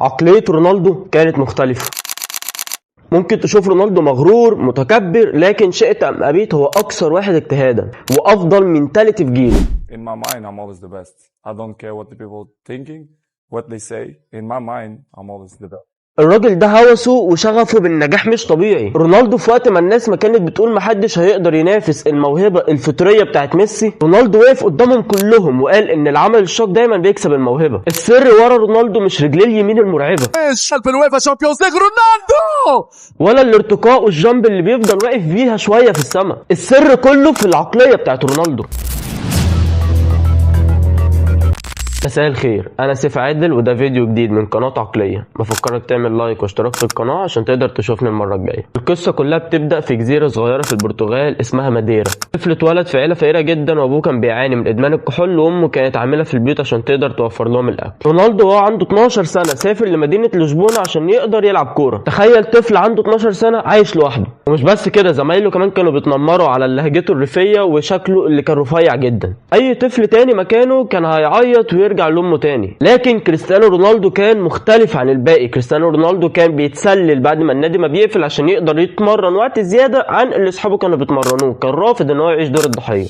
عقلية رونالدو كانت مختلفة. ممكن تشوف رونالدو مغرور متكبر، لكن شئت ام ابيت هو اكثر واحد اجتهادا وافضل منتاليتي في جيله. In my mind, I'm always the best. I don't care what the people thinking, what they say. In my mind, I'm always the best. الراجل ده هوسه وشغفه بالنجاح مش طبيعي. رونالدو في وقت ما الناس ما كانت بتقول محدش هيقدر ينافس الموهبة الفطرية بتاعت ميسي، رونالدو وقف قدامهم كلهم وقال ان العمل الشاق دايما بيكسب الموهبة. السر ورا رونالدو مش رجليه اليمين المرعبة ولا الارتقاء والجامب اللي بيفضل واقف بيها شوية في السماء. السر كله في العقلية بتاعت رونالدو. مساء الخير، انا سيف عادل وده فيديو جديد من قناة عقلية. بفكرك تعمل لايك واشتراك في القناة عشان تقدر تشوفني المرة الجاية. القصة كلها بتبدأ في جزيرة صغيرة في البرتغال اسمها ماديرا. طفل اتولد في عيلة فقيرة جدا وابوه كان بيعاني من ادمان الكحول وامه كانت عاملة في البيوت عشان تقدر توفر لهم الاكل. رونالدو وهو عنده 12 سنة سافر لمدينة لشبونة عشان يقدر يلعب كورة. تخيل طفل عنده 12 سنة عايش لوحده. ومش بس كده، زمايله كمان كانوا بيتنمروا على لهجته الريفية وشكله اللي كان رفيع جدا. اي طفل تاني مكانه كان هيعيط ويرجع لامه تاني. لكن كريستيانو رونالدو كان مختلف عن الباقي. كريستيانو رونالدو كان بيتسلل بعد ما النادي ما بيقفل عشان يقدر يتمرن وقت زيادة عن اللي اصحابه كانوا بيتمرنوه. كان رافض ان هو يعيش دور الضحية.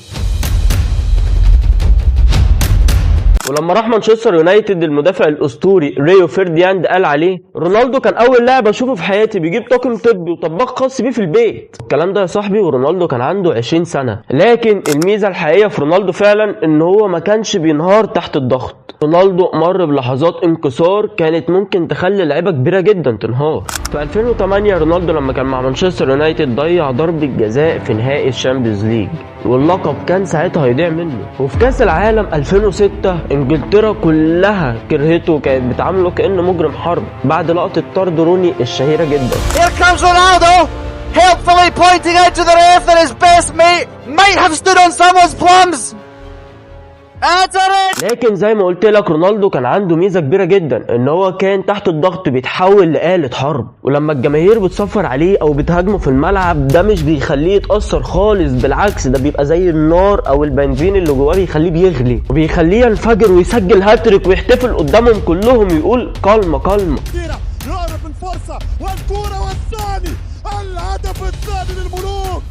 ولما راح مانشستر يونايتد المدافع الاسطوري ريو فيرديناند قال عليه: رونالدو كان اول لاعب اشوفه في حياتي بيجيب طاقم طبي وطباخ خاص بيه في البيت. الكلام ده يا صاحبي ورونالدو كان عنده 20 سنة. لكن الميزة الحقيقية في رونالدو فعلا ان هو ما كانش بينهار تحت الضغط. رونالدو مر بلحظات انكسار كانت ممكن تخلي لعيبه كبيره جدا تنهار. في 2008 رونالدو لما كان مع مانشستر يونايتد ضيع ضربه جزاء في نهائي الشامبيونز ليج واللقب كان ساعتها هيضيع منه. وفي كاس العالم 2006 انجلترا كلها كرهته وكانت بتعامله كانه مجرم حرب بعد لقطه طرد روني الشهيره جدا. Here comes Ronaldo, helpfully pointing out to the ref that his best mate might have stood on someone's plums. لكن زي ما قلت لك رونالدو كان عنده ميزه كبيره جدا ان هو كان تحت الضغط بيتحول لآلة حرب. ولما الجماهير بتصفر عليه او بتهاجمه في الملعب ده مش بيخليه يتأثر خالص، بالعكس ده بيبقى زي النار او البنزين اللي جواه بيخليه بيغلي وبيخليه ينفجر ويسجل هاتريك ويحتفل قدامهم كلهم ويقول كلمه كلمه. يقرب الفرصه والكوره والثاني الهدف الثاني للملوك.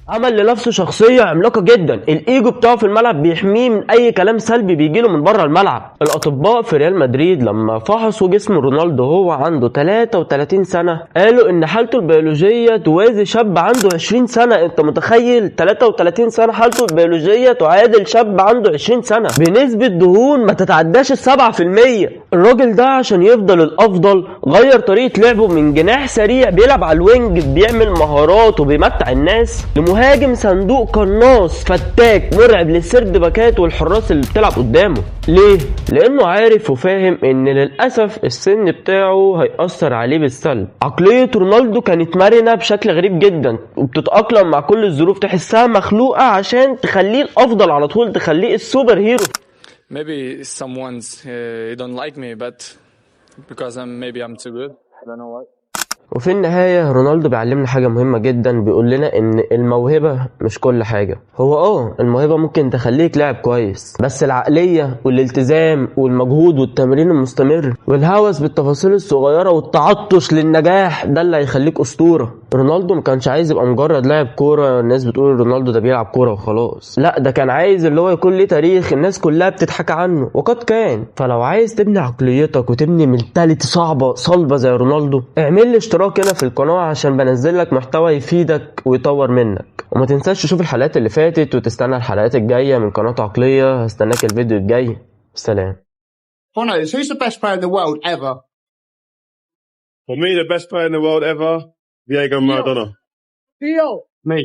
عمل لنفسه شخصية عملاقة جدا. الايجو بتاعه في الملعب بيحميه من اي كلام سلبي بيجيله من بره الملعب. الاطباء في ريال مدريد لما فحصوا جسم رونالدو وهو عنده 33 سنة قالوا ان حالته البيولوجية توازي شاب عنده 20 سنة. انت متخيل 33 سنة حالته البيولوجية تعادل شاب عنده 20 سنة بنسبة دهون ما تتعداش 7%. الراجل ده عشان يفضل الافضل غير طريقة لعبه من جناح سريع بيلعب على الوينج بيعمل مهارات وبيمتع الناس لمهاجم صندوق قناص فتاك مرعب للسرد باكات والحراس اللي بتلعب قدامه. ليه؟ لانه عارف وفاهم ان للاسف السن بتاعه هيأثر عليه بالسلب. عقلية رونالدو كانت مرنة بشكل غريب جدا وبتتأقلم مع كل الظروف، تحسها مخلوقة عشان تخليه الافضل على طول، تخليه السوبر هيرو. Maybe someone's don't like me, but because I'm too good. I don't know why. وفي النهاية رونالدو بيعلمنا حاجة مهمة جدا، بيقول لنا ان الموهبة مش كل حاجة. هو الموهبة ممكن تخليك لاعب كويس، بس العقلية والالتزام والمجهود والتمرين المستمر والهوس بالتفاصيل الصغيرة والتعطش للنجاح ده اللي هيخليك اسطورة. رونالدو ما كانش عايز يبقى مجرد لاعب كورة الناس بتقول رونالدو ده بيلعب كورة وخلاص، لا ده كان عايز اللي هو يكون ليه تاريخ الناس كلها بتضحك عنه وقد كان. فلو عايز تبني عقليتك وتبني منتاليتي صلبة زي رونالدو اعمل لي اشتراك هنا في القناة عشان بنزل لك محتوى يفيدك ويطور منك. وما تنساش تشوف الحلقات اللي فاتت وتستنى الحلقات الجاية من قناة عقلية. هستناك الفيديو الجاي. سلام. Bonos, who's the best player in the world ever? For me, the best player in the world ever, Diego Maradona. Me.